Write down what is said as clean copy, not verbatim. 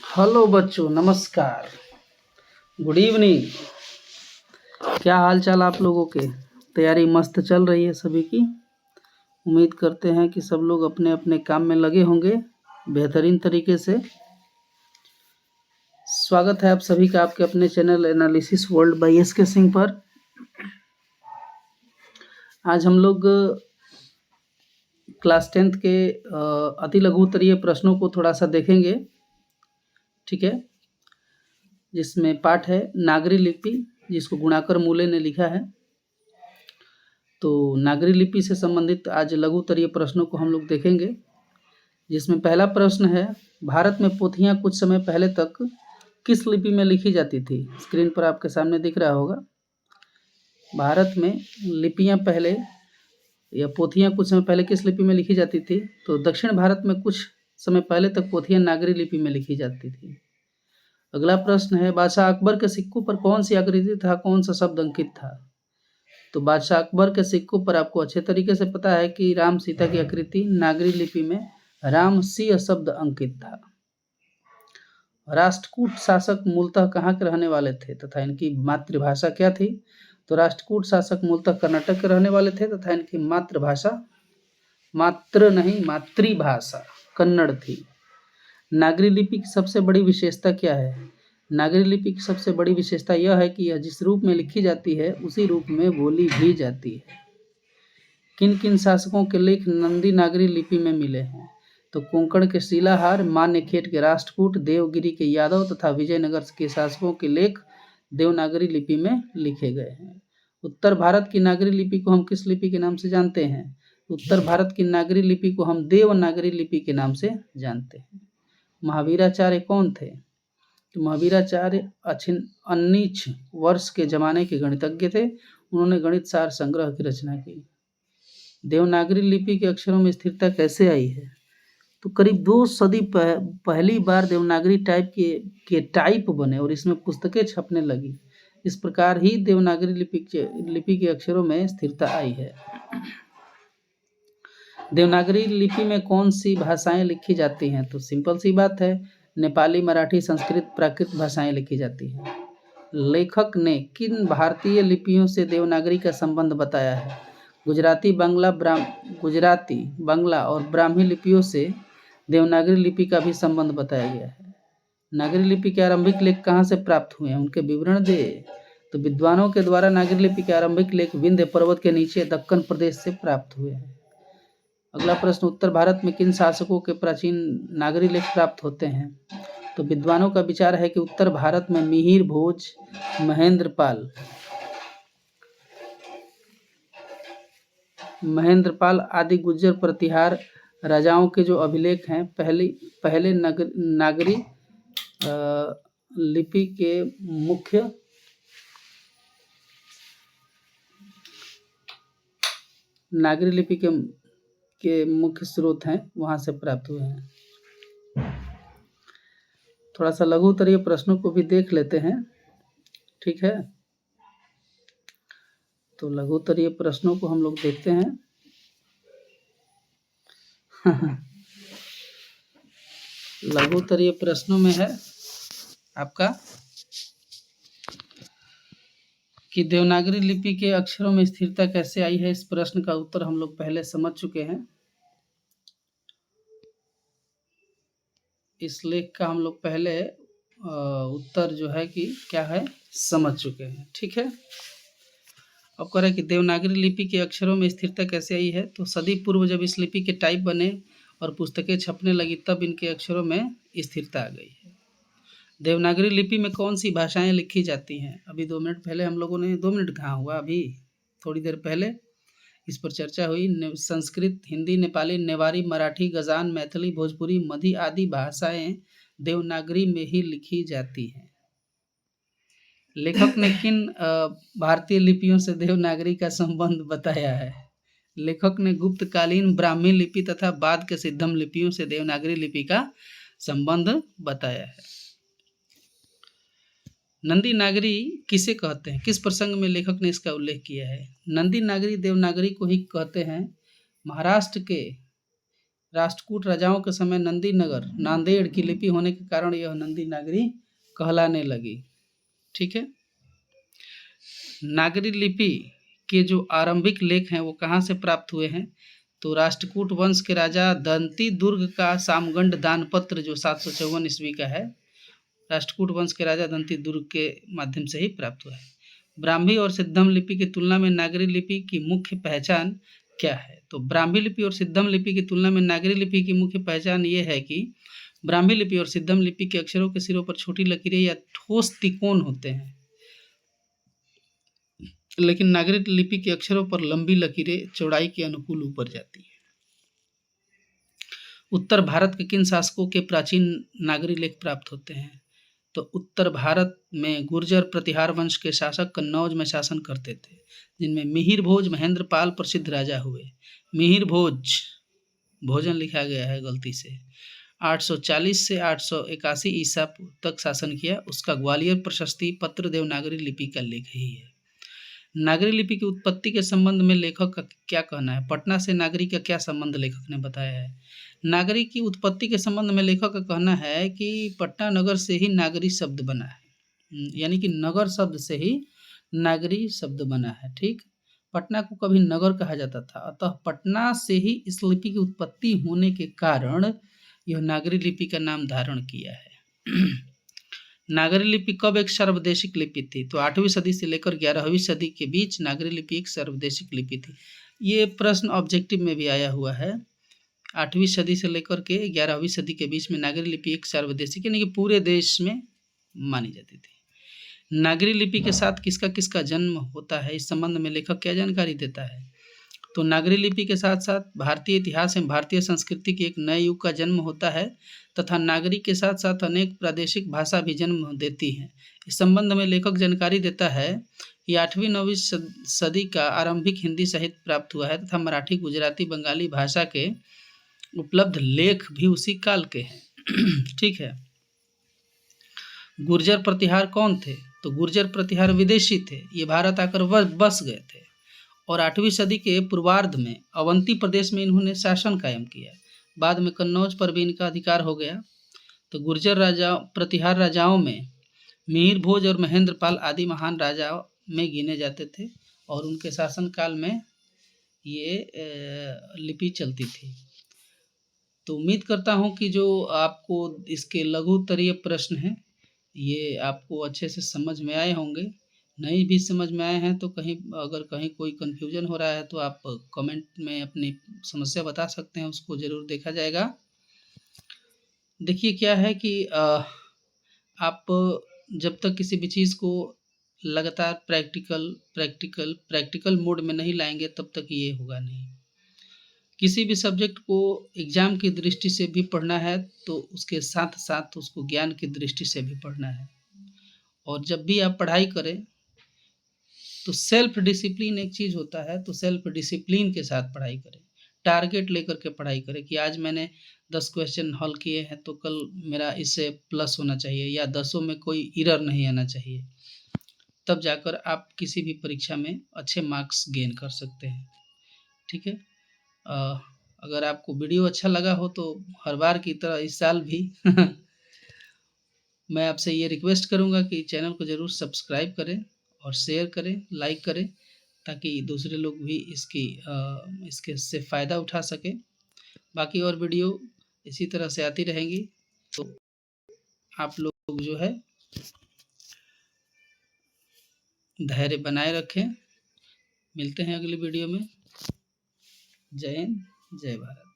Hello बच्चों, नमस्कार। Good evening. क्या हाल चाल आप लोगों के? तैयारी मस्त चल रही है सभी की। उम्मीद करते हैं कि सब लोग अपने अपने काम में लगे होंगे बेहतरीन तरीके से। स्वागत है आप सभी का आपके अपने channel analysis world by S के सिंह पर। आज हम लोग क्लास 10th के अति लघु उत्तरीय प्रश्नों को थोड़ा सा देखेंगे, ठीक है। जिसमें पाठ है नागरी लिपि, जिसको गुणाकर मूले ने लिखा है। तो नागरी लिपि से संबंधित आज लघु उत्तरीय प्रश्नों को हम लोग देखेंगे, जिसमें पहला प्रश्न है, भारत में पोथियां कुछ समय पहले तक किस लिपि में लिखी जाती थी? स्क्रीन पर आपके सामने दिख रहा होगा। भारत में लिपियां पहले या पोथियां कुछ समय पहले किस लिपि में लिखी जाती थी? तो दक्षिण भारत में कुछ समय पहले तक पोथियां नागरी लिपि में लिखी जाती थी। अगला प्रश्न है, बादशाह अकबर के सिक्कों पर कौन सी आकृति था, कौन सा शब्द अंकित था? तो बादशाह अकबर के सिक्कों पर आपको अच्छे तरीके से पता है कि राम सीता की आकृति नागरी लिपि में राम सिंह शब्द अंकित था। राष्ट्रकूट शासक मूलतः कहाँ के रहने वाले थे तथा इनकी मातृभाषा क्या थी? तो राष्ट्रकूट शासक मूलतः कर्नाटक के रहने वाले थे तथा इनकी मातृभाषा कन्नड़ थी। नागरी लिपि की सबसे बड़ी विशेषता क्या है? नागरी लिपि की सबसे बड़ी विशेषता यह है कि यह जिस रूप में लिखी जाती है उसी रूप में बोली भी जाती है। किन किन शासकों के लेख नंदी नागरी लिपि में मिले हैं? तो कोंकण के शिलाहार, मान्यखेट के राष्ट्रकूट, देवगिरी के यादव तथा विजयनगर के शासकों के लेख देवनागरी लिपि में लिखे गए हैं। उत्तर भारत की नागरी लिपि को हम किस लिपि के नाम से जानते हैं? उत्तर भारत की नागरी लिपि को हम देवनागरी लिपि के नाम से जानते हैं। महावीराचार्य कौन थे? तो महावीराचार्य अनिच्छ वर्ष के जमाने के गणितज्ञ थे। उन्होंने गणित सार संग्रह की रचना की। देवनागरी लिपि के अक्षरों में स्थिरता कैसे आई है? तो करीब 2 सदी पहली बार देवनागरी टाइप के टाइप बने और इसमें पुस्तकें छपने लगी। इस प्रकार ही देवनागरी लिपि के अक्षरों में स्थिरता आई है। देवनागरी लिपि में कौन सी भाषाएं लिखी जाती हैं? तो सिंपल सी बात है, नेपाली, मराठी, संस्कृत, प्राकृत भाषाएं लिखी जाती हैं। लेखक ने किन भारतीय लिपियों से देवनागरी का संबंध बताया है? गुजराती, बांग्ला और ब्राह्मी लिपियों से देवनागरी लिपि का भी संबंध बताया गया है। नागरी लिपि के आरंभिक लेख कहाँ से प्राप्त हुए हैं, उनके विवरण दे। तो विद्वानों के द्वारा नागरी लिपि के आरंभिक लेख विंध्य पर्वत के नीचे दक्कन प्रदेश से प्राप्त हुए हैं। अगला प्रश्न, उत्तर भारत में किन शासकों के प्राचीन नागरी लेख प्राप्त होते हैं? तो विद्वानों का विचार है कि उत्तर भारत में मिहिर भोज, महेंद्रपाल आदि गुर्जर प्रतिहार राजाओं के जो अभिलेख हैं पहले नागरी लिपि के मुख्य स्रोत हैं, वहां से प्राप्त हुए हैं। थोड़ा सा लघु उत्तरीय प्रश्नों को भी देख लेते हैं, ठीक है। तो लघु उत्तरीय प्रश्नों को हम लोग देखते हैं। लघु उत्तरीय प्रश्नों में है आपका कि देवनागरी लिपि के अक्षरों में स्थिरता कैसे आई है। इस प्रश्न का उत्तर हम लोग पहले समझ चुके हैं। इस लेख का हम लोग पहले उत्तर जो है कि क्या है समझ चुके हैं, ठीक है। अब कह रहे हैं कि देवनागरी लिपि के अक्षरों में स्थिरता कैसे आई है। तो सदी पूर्व जब इस लिपि के टाइप बने और पुस्तकें छपने लगी तब इनके अक्षरों में स्थिरता आ गई है। देवनागरी लिपि में कौन सी भाषाएं लिखी जाती हैं? अभी 2 मिनट पहले हम लोगों ने 2 मिनट कहाँ हुआ, अभी थोड़ी देर पहले इस पर चर्चा हुई। संस्कृत, हिंदी, नेपाली, नेवारी, मराठी, गजान, मैथिली, भोजपुरी, मधी आदि भाषाएं देवनागरी में ही लिखी जाती हैं। लेखक ने किन भारतीय लिपियों से देवनागरी का संबंध बताया है? लेखक ने गुप्तकालीन ब्राह्मी लिपि तथा बाद के सिद्धम लिपियों से देवनागरी लिपि का संबंध बताया है। नंदी नागरी किसे कहते हैं? किस प्रसंग में लेखक ने इसका उल्लेख किया है? नंदी नागरी देवनागरी को ही कहते हैं। महाराष्ट्र के राष्ट्रकूट राजाओं के समय नंदी नगर नांदेड़ की लिपि होने के कारण यह नंदी नागरी कहलाने लगी। ठीक है। नागरी लिपि के जो आरंभिक लेख हैं वो कहाँ से प्राप्त हुए हैं? तो राष्ट्रकूट वंश के राजा दंती दुर्ग का सामगंड दानपत्र जो 754 ईस्वी का है, राष्ट्रकूट वंश के राजा दंती दुर्ग के माध्यम से ही प्राप्त हुआ है। ब्राह्मी और सिद्धम लिपि की तुलना में नागरी लिपि की मुख्य पहचान क्या है? तो ब्राह्मी लिपि और सिद्धम लिपि की तुलना में नागरी लिपि की मुख्य पहचान ये है कि ब्राह्मी लिपि और सिद्धम लिपि के अक्षरों के सिरों पर छोटी लकीरें या ठोस तिकोन होते हैं, लेकिन नागरी लिपि के अक्षरों पर लंबी लकीरें चौड़ाई के अनुकूल ऊपर जाती है। उत्तर भारत के किन शासकों के प्राचीन नागरी लेख प्राप्त होते हैं? तो उत्तर भारत में गुर्जर प्रतिहार वंश के शासक कन्नौज में शासन करते थे, जिनमें मिहिर भोज महेंद्र पाल प्रसिद्ध राजा हुए। मिहिर भोज, भोजन लिखा गया है गलती से, 840 से 881 ईसा तक शासन किया। उसका ग्वालियर प्रशस्ति पत्र देवनागरी लिपि का लेख ही है। नागरी लिपि की उत्पत्ति के संबंध में लेखक का क्या कहना है? पटना से नागरी का क्या संबंध लेखक ने बताया है? नागरी की उत्पत्ति के संबंध में लेखक का कहना है कि पटना नगर से ही नागरी शब्द बना है, यानी कि नगर शब्द से ही नागरी शब्द बना है। ठीक, पटना को कभी नगर कहा जाता था, अतः पटना से ही इस लिपि की उत्पत्ति होने के कारण यह नागरी लिपि का नाम धारण किया है। नागरी लिपि कब एक सर्वदेशिक लिपि थी? तो 8वीं सदी से लेकर 11वीं सदी के बीच नागरी लिपि एक सर्वदेशिक लिपि थी। ये प्रश्न ऑब्जेक्टिव में भी आया हुआ है। 8वीं सदी से लेकर के 11वीं सदी के बीच में नागरी लिपि एक सर्वदेशिक यानी कि पूरे देश में मानी जाती थी। नागरी लिपि के साथ किसका किसका जन्म होता है, इस संबंध में लेखक क्या जानकारी देता है? तो नागरी लिपि के साथ साथ भारतीय इतिहास एवं भारतीय संस्कृति के एक नए युग का जन्म होता है तथा नागरी के साथ साथ अनेक प्रादेशिक भाषा भी जन्म देती हैं। इस संबंध में लेखक जानकारी देता है कि 8वीं-9वीं सदी का आरंभिक हिंदी साहित्य प्राप्त हुआ है तथा मराठी, गुजराती, बंगाली भाषा के उपलब्ध लेख भी उसी काल के हैं। ठीक है। गुर्जर प्रतिहार कौन थे? तो गुर्जर प्रतिहार विदेशी थे, ये भारत आकर बस गए थे और 8वीं सदी के पूर्वार्ध में अवंती प्रदेश में इन्होंने शासन कायम किया। बाद में कन्नौज पर भी इनका अधिकार हो गया। तो गुर्जर राजा प्रतिहार राजाओं में मिहिर भोज और महेंद्र पाल आदि महान राजाओं में गिने जाते थे और उनके शासन काल में ये लिपि चलती थी। तो उम्मीद करता हूँ कि जो आपको इसके लघु उत्तरीय प्रश्न हैं ये आपको अच्छे से समझ में आए होंगे। नहीं भी समझ में आए हैं तो अगर कहीं कोई कन्फ्यूजन हो रहा है तो आप कमेंट में अपनी समस्या बता सकते हैं, उसको ज़रूर देखा जाएगा। देखिए क्या है कि आप जब तक किसी भी चीज़ को लगातार प्रैक्टिकल मोड में नहीं लाएंगे तब तक ये होगा नहीं। किसी भी सब्जेक्ट को एग्ज़ाम की दृष्टि से भी पढ़ना है तो उसके साथ साथ उसको ज्ञान की दृष्टि से भी पढ़ना है। और जब भी आप पढ़ाई करें तो सेल्फ डिसिप्लिन एक चीज़ होता है, तो सेल्फ डिसिप्लिन के साथ पढ़ाई करें। टारगेट लेकर के पढ़ाई करें कि आज मैंने 10 क्वेश्चन हल किए हैं तो कल मेरा इससे प्लस होना चाहिए या 10 में कोई एरर नहीं आना चाहिए। तब जाकर आप किसी भी परीक्षा में अच्छे मार्क्स गेन कर सकते हैं। ठीक है। अगर आपको वीडियो अच्छा लगा हो तो हर बार की तरह इस साल भी मैं आपसे ये रिक्वेस्ट करूँगा कि चैनल को ज़रूर सब्सक्राइब करें और शेयर करें, लाइक करें, ताकि दूसरे लोग भी इसके से फ़ायदा उठा सकें। बाकी और वीडियो इसी तरह से आती रहेंगी, तो आप लोग जो है धैर्य बनाए रखें। मिलते हैं अगली वीडियो में। जय हिंद, जय भारत।